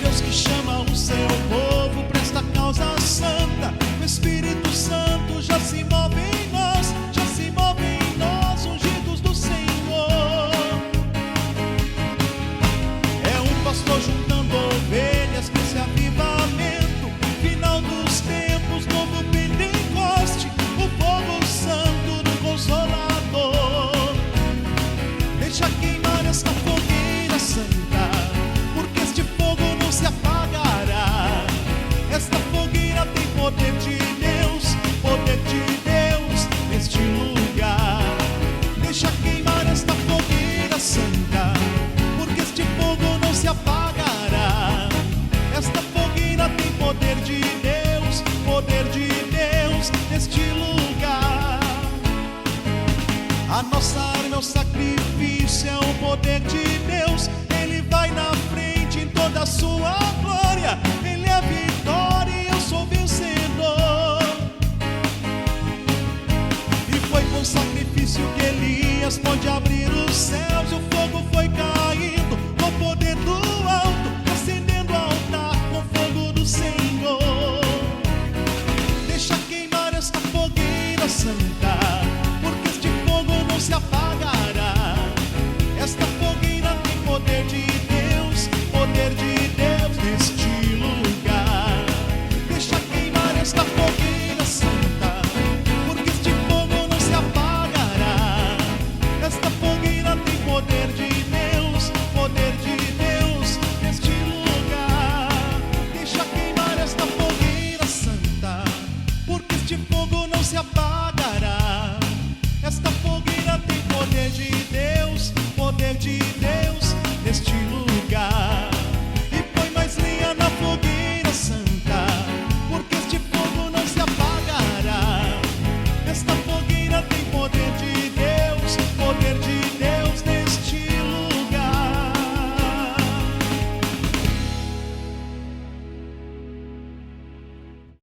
Deus que chama o seu povo pra esta causa santa. O Espírito Santo já se move em nós, já se move em nós, ungidos do Senhor. É um pastor juntando ovelhas pra esse avivamento, final dos tempos, novo Pentecoste, o fogo santo do Consolador. Deixa queimar esta fogueira santa, porque este fogo não se apagará. Esta fogueira tem poder de Deus neste lugar. Deixa queimar esta fogueira santa, porque este fogo não se apagará. Esta fogueira tem poder de Deus neste lugar. A nossa arma é o sacrifício, é o poder de Deus. Ele vai na frente em toda a sua glória. Ele é a vitória e eu sou vencedor. E foi com sacrifício que Elias pode abrir